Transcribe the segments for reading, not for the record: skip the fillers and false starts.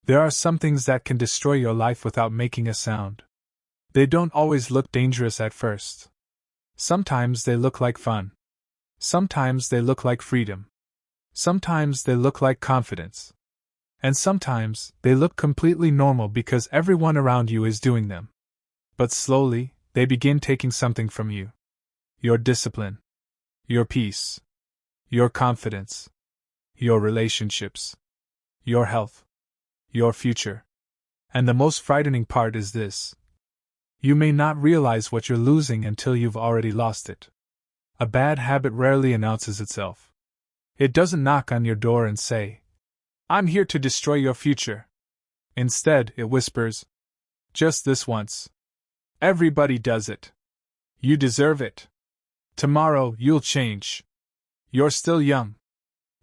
There are some things that can destroy your life without making a sound. They don't always look dangerous at first. Sometimes they look like fun. Sometimes they look like freedom. Sometimes they look like confidence. And sometimes they look completely normal because everyone around you is doing them. But slowly, they begin taking something from you. Your discipline. Your peace. Your confidence. Your relationships. Your health. Your future. And the most frightening part is this. You may not realize what you're losing until you've already lost it. A bad habit rarely announces itself. It doesn't knock on your door and say, "I'm here to destroy your future." Instead, it whispers, "Just this once. Everybody does it. You deserve it. Tomorrow, you'll change. You're still young.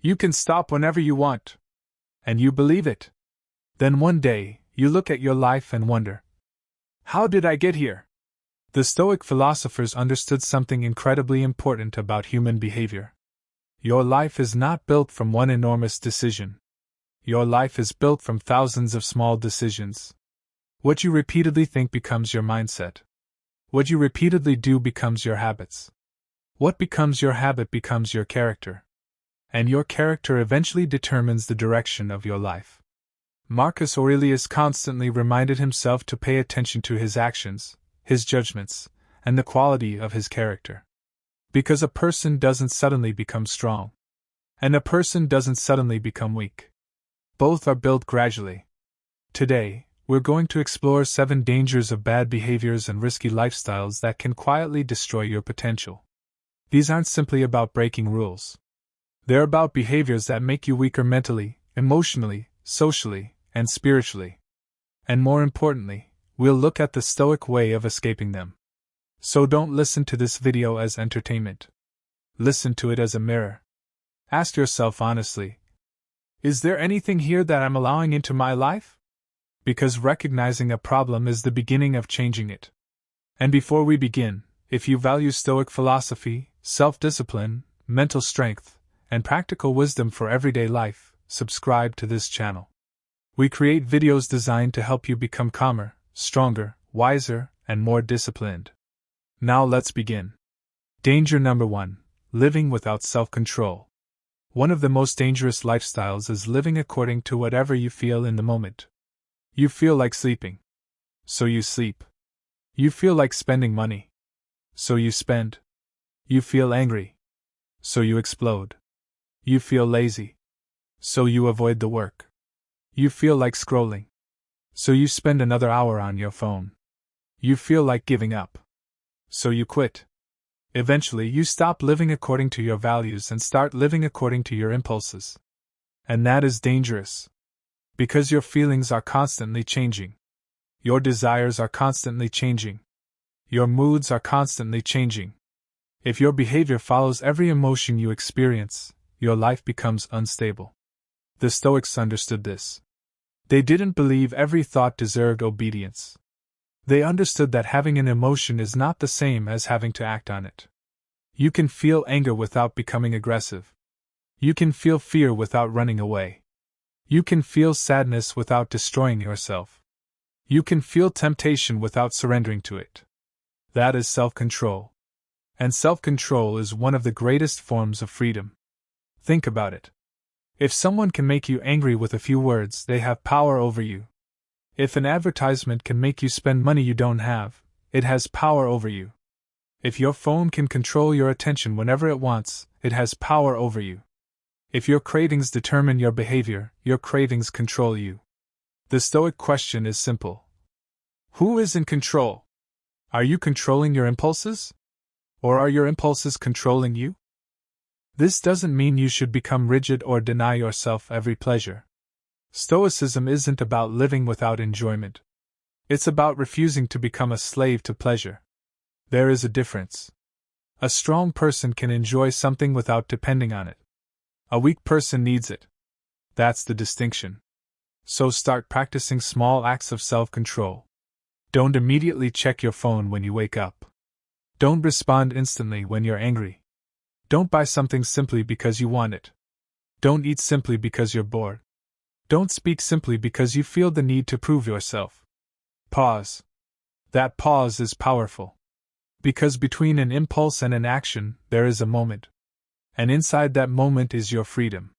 You can stop whenever you want." And you believe it. Then one day, you look at your life and wonder, how did I get here? The Stoic philosophers understood something incredibly important about human behavior. Your life is not built from one enormous decision. Your life is built from thousands of small decisions. What you repeatedly think becomes your mindset. What you repeatedly do becomes your habits. What becomes your habit becomes your character. And your character eventually determines the direction of your life. Marcus Aurelius constantly reminded himself to pay attention to his actions, his judgments, and the quality of his character. Because a person doesn't suddenly become strong. And a person doesn't suddenly become weak. Both are built gradually. Today, we're going to explore 7 dangers of bad behaviors and risky lifestyles that can quietly destroy your potential. These aren't simply about breaking rules. They're about behaviors that make you weaker mentally, emotionally, socially, and spiritually. And more importantly, we'll look at the Stoic way of escaping them. So don't listen to this video as entertainment. Listen to it as a mirror. Ask yourself honestly, is there anything here that I'm allowing into my life? Because recognizing a problem is the beginning of changing it. And before we begin, if you value Stoic philosophy, self-discipline, mental strength, and practical wisdom for everyday life, subscribe to this channel. We create videos designed to help you become calmer, stronger, wiser, and more disciplined. Now let's begin. Danger number 1: living without self-control. One of the most dangerous lifestyles is living according to whatever you feel in the moment. You feel like sleeping. So you sleep. You feel like spending money. So you spend. You feel angry. So you explode. You feel lazy. So you avoid the work. You feel like scrolling. So you spend another hour on your phone. You feel like giving up. So you quit. Eventually, you stop living according to your values and start living according to your impulses. And that is dangerous. Because your feelings are constantly changing. Your desires are constantly changing. Your moods are constantly changing. If your behavior follows every emotion you experience, your life becomes unstable. The Stoics understood this. They didn't believe every thought deserved obedience. They understood that having an emotion is not the same as having to act on it. You can feel anger without becoming aggressive. You can feel fear without running away. You can feel sadness without destroying yourself. You can feel temptation without surrendering to it. That is self-control. And self-control is one of the greatest forms of freedom. Think about it. If someone can make you angry with a few words, they have power over you. If an advertisement can make you spend money you don't have, it has power over you. If your phone can control your attention whenever it wants, it has power over you. If your cravings determine your behavior, your cravings control you. The Stoic question is simple. Who is in control? Are you controlling your impulses? Or are your impulses controlling you? This doesn't mean you should become rigid or deny yourself every pleasure. Stoicism isn't about living without enjoyment. It's about refusing to become a slave to pleasure. There is a difference. A strong person can enjoy something without depending on it. A weak person needs it. That's the distinction. So start practicing small acts of self-control. Don't immediately check your phone when you wake up. Don't respond instantly when you're angry. Don't buy something simply because you want it. Don't eat simply because you're bored. Don't speak simply because you feel the need to prove yourself. Pause. That pause is powerful. Because between an impulse and an action, there is a moment. And inside that moment is your freedom.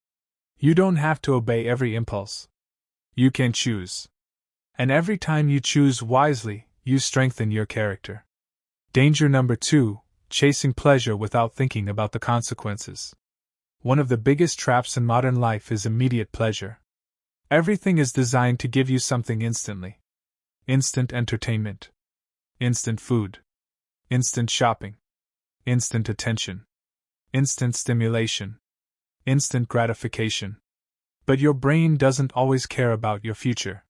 You don't have to obey every impulse. You can choose. And every time you choose wisely, you strengthen your character. Danger number 2, chasing pleasure without thinking about the consequences. One of the biggest traps in modern life is immediate pleasure. Everything is designed to give you something instantly. Instant entertainment. Instant food. Instant shopping. Instant attention. Instant stimulation. Instant gratification. But your brain doesn't always care about your future.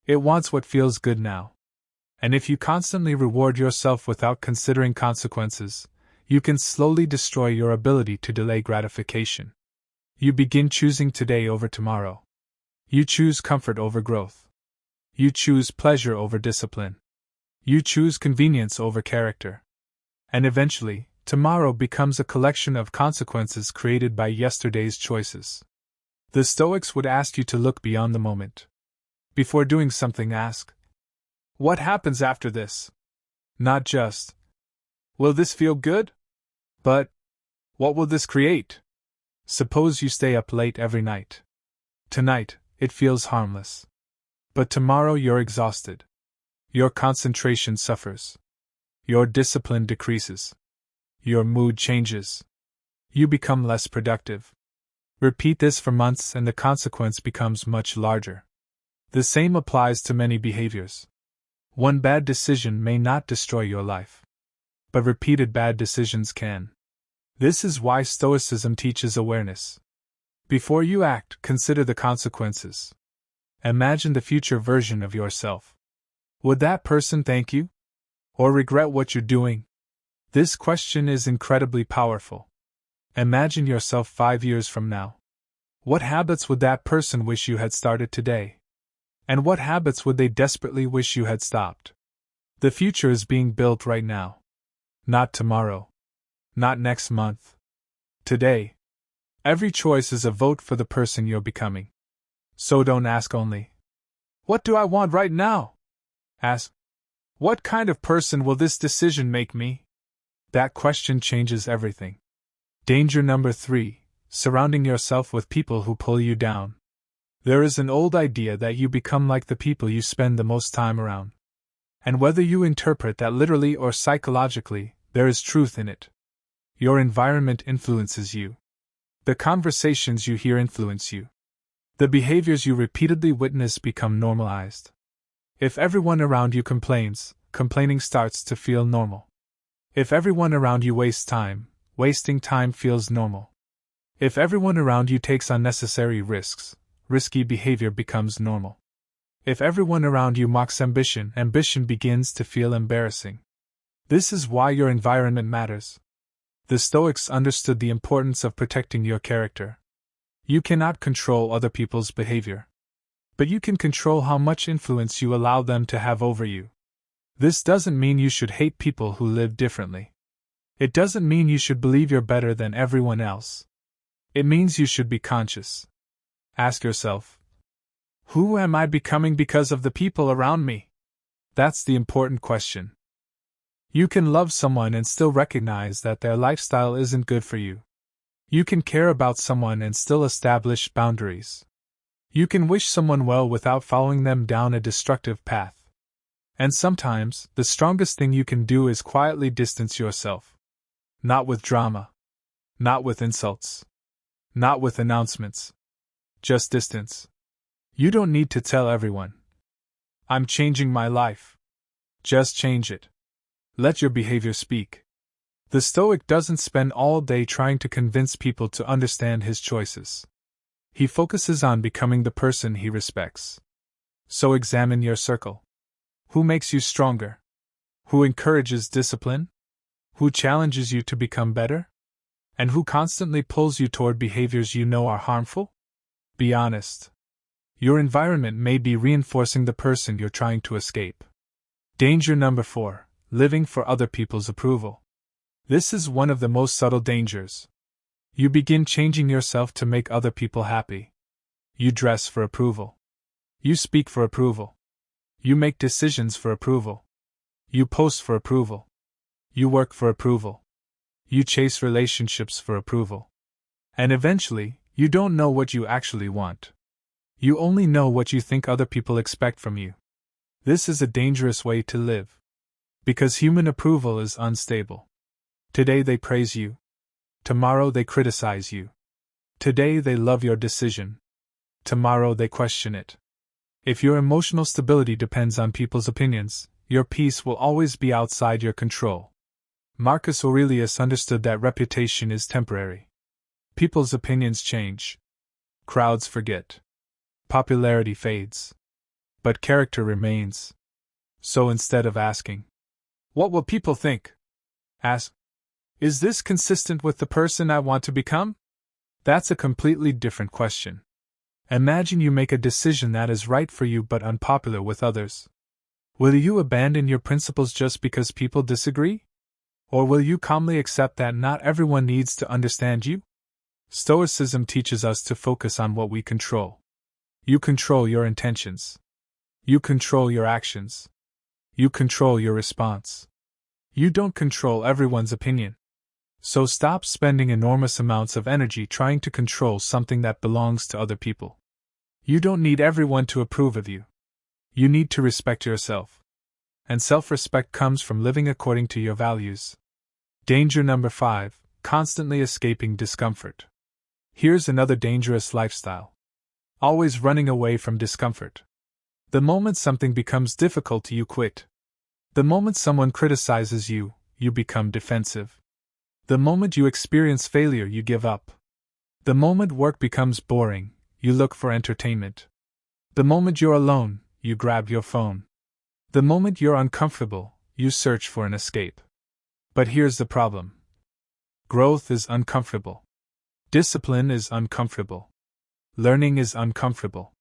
It wants what feels good now. And if you constantly reward yourself without considering consequences, you can slowly destroy your ability to delay gratification. You begin choosing today over tomorrow. You choose comfort over growth. You choose pleasure over discipline. You choose convenience over character. And eventually, tomorrow becomes a collection of consequences created by yesterday's choices. The Stoics would ask you to look beyond the moment. Before doing something, ask, what happens after this? Not just, will this feel good? But, what will this create? Suppose you stay up late every night. Tonight, it feels harmless. But tomorrow you're exhausted. Your concentration suffers. Your discipline decreases. Your mood changes. You become less productive. Repeat this for months and the consequence becomes much larger. The same applies to many behaviors. One bad decision may not destroy your life. But repeated bad decisions can. This is why Stoicism teaches awareness. Before you act, consider the consequences. Imagine the future version of yourself. Would that person thank you? Or regret what you're doing? This question is incredibly powerful. Imagine yourself 5 years from now. What habits would that person wish you had started today? And what habits would they desperately wish you had stopped? The future is being built right now. Not tomorrow. Not next month. Today. Every choice is a vote for the person you're becoming. So don't ask only, what do I want right now? Ask, what kind of person will this decision make me? That question changes everything. Danger number 3, surrounding yourself with people who pull you down. There is an old idea that you become like the people you spend the most time around. And whether you interpret that literally or psychologically, there is truth in it. Your environment influences you. The conversations you hear influence you. The behaviors you repeatedly witness become normalized. If everyone around you complains, complaining starts to feel normal. If everyone around you wastes time, wasting time feels normal. If everyone around you takes unnecessary risks, risky behavior becomes normal. If everyone around you mocks ambition, ambition begins to feel embarrassing. This is why your environment matters. The Stoics understood the importance of protecting your character. You cannot control other people's behavior. But you can control how much influence you allow them to have over you. This doesn't mean you should hate people who live differently. It doesn't mean you should believe you're better than everyone else. It means you should be conscious. Ask yourself, who am I becoming because of the people around me? That's the important question. You can love someone and still recognize that their lifestyle isn't good for you. You can care about someone and still establish boundaries. You can wish someone well without following them down a destructive path. And sometimes, the strongest thing you can do is quietly distance yourself. Not with drama. Not with insults. Not with announcements. Just distance. You don't need to tell everyone, I'm changing my life. Just change it. Let your behavior speak. The Stoic doesn't spend all day trying to convince people to understand his choices. He focuses on becoming the person he respects. So examine your circle. Who makes you stronger? Who encourages discipline? Who challenges you to become better? And who constantly pulls you toward behaviors you know are harmful? Be honest. Your environment may be reinforcing the person you're trying to escape. Danger number 4, living for other people's approval. This is one of the most subtle dangers. You begin changing yourself to make other people happy. You dress for approval. You speak for approval. You make decisions for approval. You post for approval. You work for approval. You chase relationships for approval. And eventually, you don't know what you actually want. You only know what you think other people expect from you. This is a dangerous way to live. Because human approval is unstable. Today they praise you. Tomorrow they criticize you. Today they love your decision. Tomorrow they question it. If your emotional stability depends on people's opinions, your peace will always be outside your control. Marcus Aurelius understood that reputation is temporary. People's opinions change. Crowds forget. Popularity fades. But character remains. So instead of asking, "What will people think?" ask, "Is this consistent with the person I want to become?" That's a completely different question. Imagine you make a decision that is right for you but unpopular with others. Will you abandon your principles just because people disagree? Or will you calmly accept that not everyone needs to understand you? Stoicism teaches us to focus on what we control. You control your intentions. You control your actions. You control your response. You don't control everyone's opinion. So stop spending enormous amounts of energy trying to control something that belongs to other people. You don't need everyone to approve of you. You need to respect yourself. And self-respect comes from living according to your values. Danger number 5, constantly escaping discomfort. Here's another dangerous lifestyle. Always running away from discomfort. The moment something becomes difficult, you quit. The moment someone criticizes you, you become defensive. The moment you experience failure, you give up. The moment work becomes boring, you look for entertainment. The moment you're alone, you grab your phone. The moment you're uncomfortable, you search for an escape. But here's the problem. Growth is uncomfortable. Discipline is uncomfortable. Learning is uncomfortable.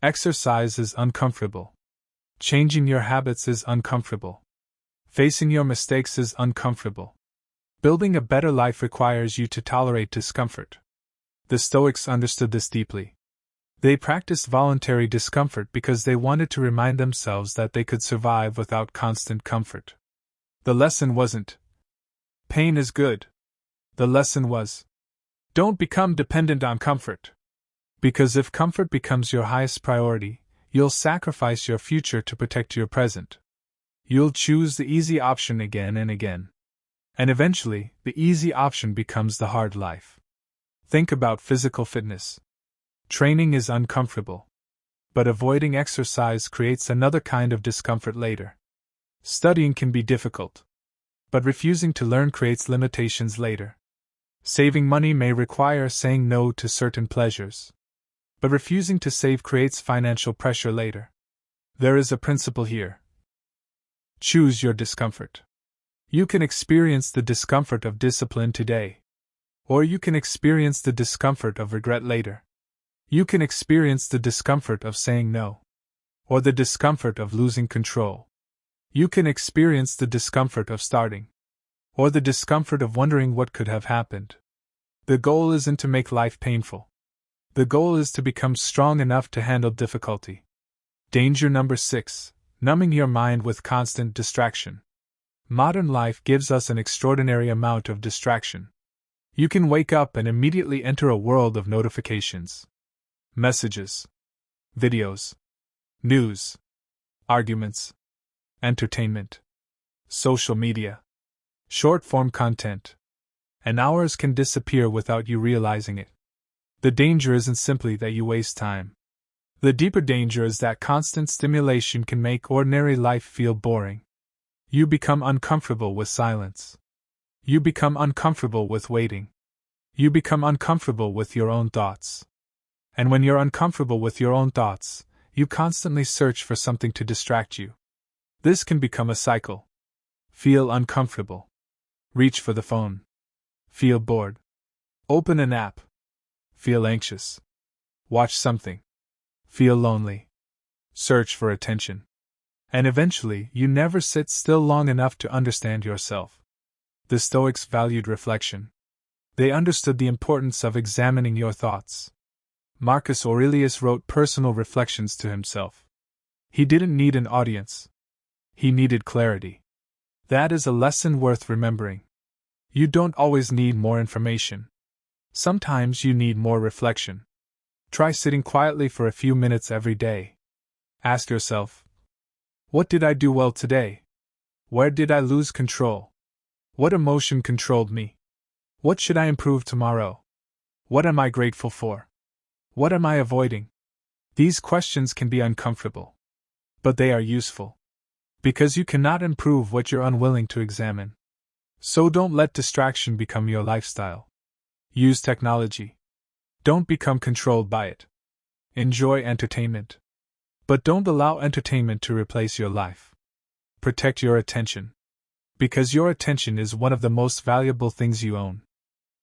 Exercise is uncomfortable. Changing your habits is uncomfortable. Facing your mistakes is uncomfortable. Building a better life requires you to tolerate discomfort. The Stoics understood this deeply. They practiced voluntary discomfort because they wanted to remind themselves that they could survive without constant comfort. The lesson wasn't, "Pain is good." The lesson was, "Don't become dependent on comfort." Because if comfort becomes your highest priority, you'll sacrifice your future to protect your present. You'll choose the easy option again and again. And eventually, the easy option becomes the hard life. Think about physical fitness. Training is uncomfortable. But avoiding exercise creates another kind of discomfort later. Studying can be difficult. But refusing to learn creates limitations later. Saving money may require saying no to certain pleasures. But refusing to save creates financial pressure later. There is a principle here. Choose your discomfort. You can experience the discomfort of discipline today. Or you can experience the discomfort of regret later. You can experience the discomfort of saying no. Or the discomfort of losing control. You can experience the discomfort of starting. Or the discomfort of wondering what could have happened. The goal isn't to make life painful. The goal is to become strong enough to handle difficulty. Danger number 6, numbing your mind with constant distraction. Modern life gives us an extraordinary amount of distraction. You can wake up and immediately enter a world of notifications. Messages. Videos. News. Arguments. Entertainment. Social media. Short-form content. And hours can disappear without you realizing it. The danger isn't simply that you waste time. The deeper danger is that constant stimulation can make ordinary life feel boring. You become uncomfortable with silence. You become uncomfortable with waiting. You become uncomfortable with your own thoughts. And when you're uncomfortable with your own thoughts, you constantly search for something to distract you. This can become a cycle. Feel uncomfortable. Reach for the phone. Feel bored. Open an app. Feel anxious. Watch something. Feel lonely. Search for attention. And eventually, you never sit still long enough to understand yourself. The Stoics valued reflection. They understood the importance of examining your thoughts. Marcus Aurelius wrote personal reflections to himself. He didn't need an audience. He needed clarity. That is a lesson worth remembering. You don't always need more information. Sometimes you need more reflection. Try sitting quietly for a few minutes every day. Ask yourself, what did I do well today? Where did I lose control? What emotion controlled me? What should I improve tomorrow? What am I grateful for? What am I avoiding? These questions can be uncomfortable. But they are useful. Because you cannot improve what you're unwilling to examine. So don't let distraction become your lifestyle. Use technology. Don't become controlled by it. Enjoy entertainment. But don't allow entertainment to replace your life. Protect your attention. Because your attention is one of the most valuable things you own.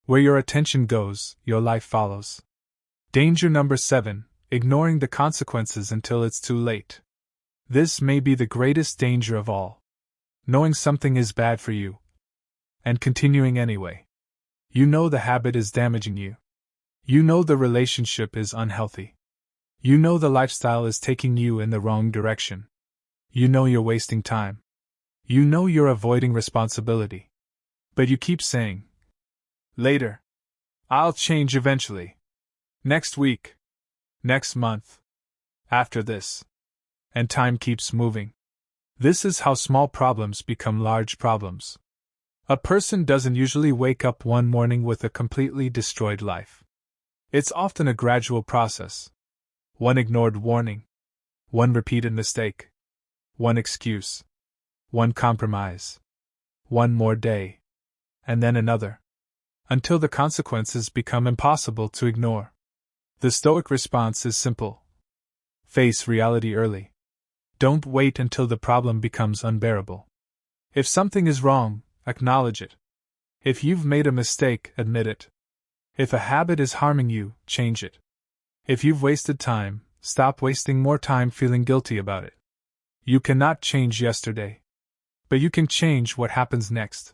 Where your attention goes, your life follows. Danger number 7, ignoring the consequences until it's too late. This may be the greatest danger of all. Knowing something is bad for you. And continuing anyway. You know the habit is damaging you. You know the relationship is unhealthy. You know the lifestyle is taking you in the wrong direction. You know you're wasting time. You know you're avoiding responsibility. But you keep saying, later. I'll change eventually. Next week. Next month. After this. And time keeps moving. This is how small problems become large problems. A person doesn't usually wake up one morning with a completely destroyed life. It's often a gradual process. One ignored warning. One repeated mistake. One excuse. One compromise. One more day. And then another. Until the consequences become impossible to ignore. The Stoic response is simple. Face reality early. Don't wait until the problem becomes unbearable. If something is wrong, acknowledge it. If you've made a mistake, admit it. If a habit is harming you, change it. If you've wasted time, stop wasting more time feeling guilty about it. You cannot change yesterday. But you can change what happens next.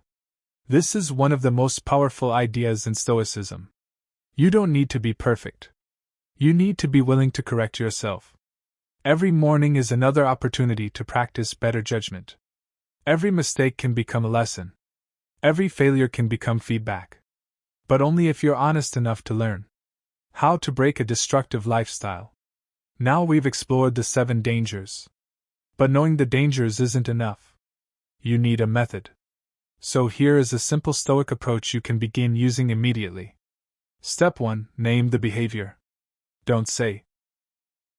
This is one of the most powerful ideas in Stoicism. You don't need to be perfect. You need to be willing to correct yourself. Every morning is another opportunity to practice better judgment. Every mistake can become a lesson. Every failure can become feedback. But only if you're honest enough to learn. How to break a destructive lifestyle. Now we've explored the 7 dangers. But knowing the dangers isn't enough. You need a method. So here is a simple Stoic approach you can begin using immediately. Step 1. Name the behavior. Don't say,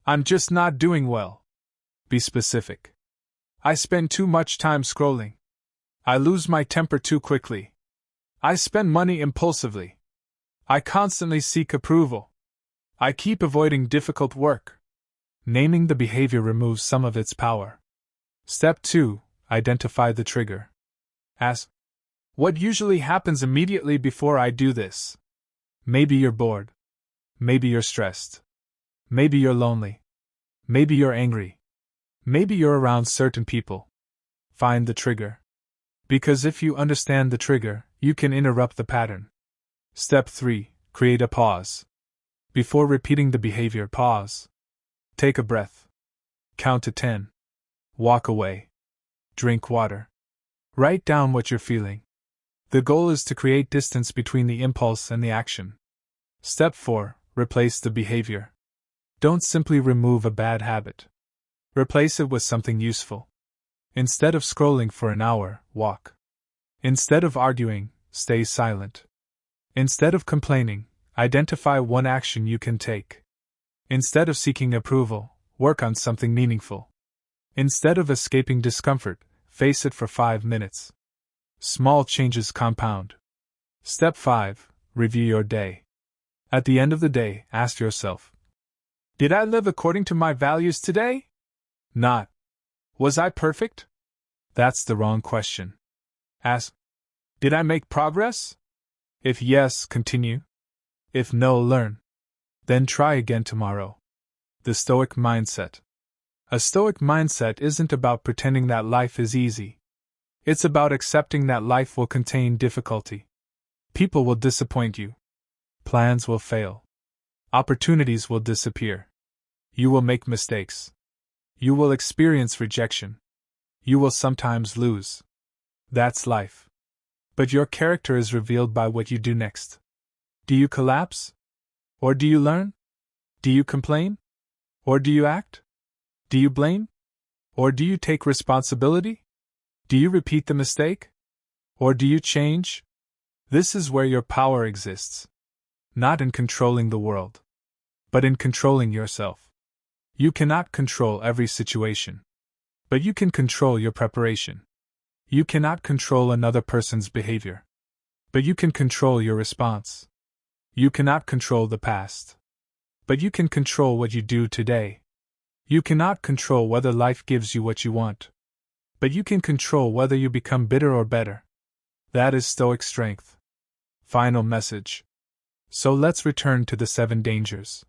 I'm just not doing well. Be specific. I spend too much time scrolling. I lose my temper too quickly. I spend money impulsively. I constantly seek approval. I keep avoiding difficult work. Naming the behavior removes some of its power. Step 2. Identify the trigger. Ask, what usually happens immediately before I do this? Maybe you're bored. Maybe you're stressed. Maybe you're lonely. Maybe you're angry. Maybe you're around certain people. Find the trigger. Because if you understand the trigger, you can interrupt the pattern. Step 3. Create a pause. Before repeating the behavior, pause. Take a breath. Count to 10. Walk away. Drink water. Write down what you're feeling. The goal is to create distance between the impulse and the action. Step 4. Replace the behavior. Don't simply remove a bad habit. Replace it with something useful. Instead of scrolling for an hour, walk. Instead of arguing, stay silent. Instead of complaining, identify one action you can take. Instead of seeking approval, work on something meaningful. Instead of escaping discomfort, face it for 5 minutes. Small changes compound. Step 5. Review your day. At the end of the day, ask yourself, did I live according to my values today? Not, was I perfect? That's the wrong question. Ask, did I make progress? If yes, continue. If no, learn. Then try again tomorrow. The Stoic mindset. A Stoic mindset isn't about pretending that life is easy. It's about accepting that life will contain difficulty. People will disappoint you. Plans will fail. Opportunities will disappear. You will make mistakes. You will experience rejection. You will sometimes lose. That's life. But your character is revealed by what you do next. Do you collapse? Or do you learn? Do you complain? Or do you act? Do you blame? Or do you take responsibility? Do you repeat the mistake? Or do you change? This is where your power exists. Not in controlling the world, but in controlling yourself. You cannot control every situation, but you can control your preparation. You cannot control another person's behavior, but you can control your response. You cannot control the past, but you can control what you do today. You cannot control whether life gives you what you want, but you can control whether you become bitter or better. That is Stoic strength. Final message. So let's return to the 7 dangers.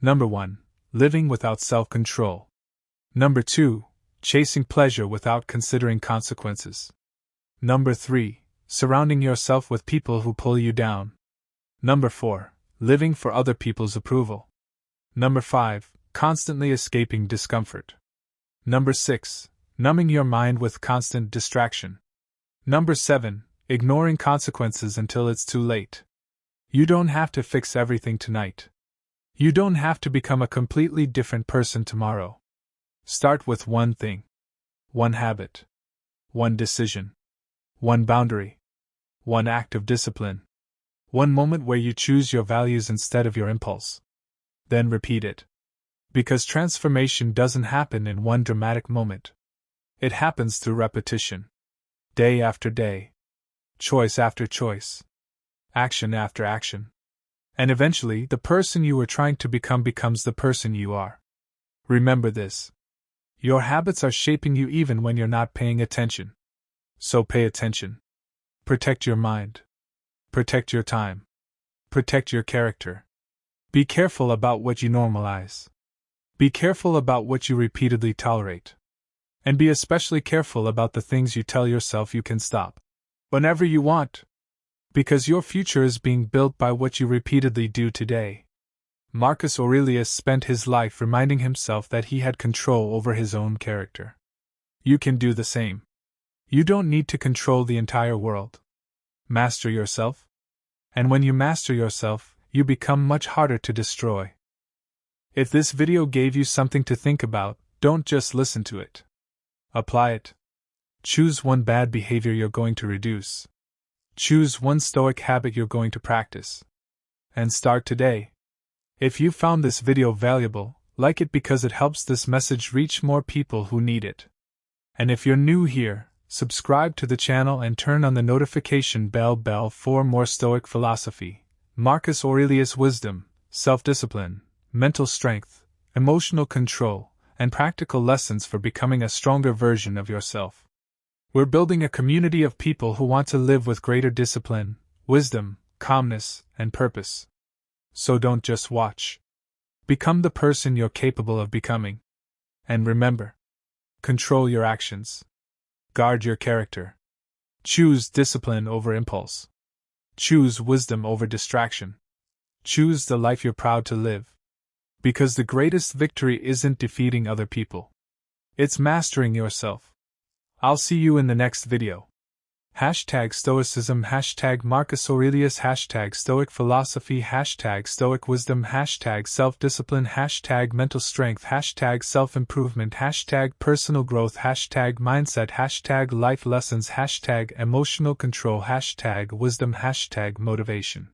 Number 1. Living without self-control. Number 2. Chasing pleasure without considering consequences. Number 3. Surrounding yourself with people who pull you down. Number 4. Living for other people's approval. Number 5. Constantly escaping discomfort. Number 6. Numbing your mind with constant distraction. Number 7. Ignoring consequences until it's too late. You don't have to fix everything tonight. You don't have to become a completely different person tomorrow. Start with one thing. One habit. One decision. One boundary. One act of discipline. One moment where you choose your values instead of your impulse. Then repeat it. Because transformation doesn't happen in one dramatic moment. It happens through repetition. Day after day. Choice after choice. Action after action. And eventually, the person you were trying to become becomes the person you are. Remember this. Your habits are shaping you even when you're not paying attention. So pay attention. Protect your mind. Protect your time. Protect your character. Be careful about what you normalize. Be careful about what you repeatedly tolerate. And be especially careful about the things you tell yourself you can stop. Whenever you want. Because your future is being built by what you repeatedly do today. Marcus Aurelius spent his life reminding himself that he had control over his own character. You can do the same. You don't need to control the entire world. Master yourself. And when you master yourself, you become much harder to destroy. If this video gave you something to think about, don't just listen to it. Apply it. Choose one bad behavior you're going to reduce. Choose one Stoic habit you're going to practice. And start today. If you found this video valuable, like it because it helps this message reach more people who need it. And if you're new here, subscribe to the channel and turn on the notification bell for more Stoic philosophy, Marcus Aurelius wisdom, self-discipline, mental strength, emotional control, and practical lessons for becoming a stronger version of yourself. We're building a community of people who want to live with greater discipline, wisdom, calmness, and purpose. So don't just watch. Become the person you're capable of becoming. And remember, control your actions. Guard your character. Choose discipline over impulse. Choose wisdom over distraction. Choose the life you're proud to live. Because the greatest victory isn't defeating other people. It's mastering yourself. I'll see you in the next video. #Stoicism, #Marcus Aurelius, #Stoic philosophy, #Stoic wisdom, #self-discipline, #mental strength, #self-improvement, #personal growth, #mindset, #life lessons, #emotional control, #wisdom, #motivation.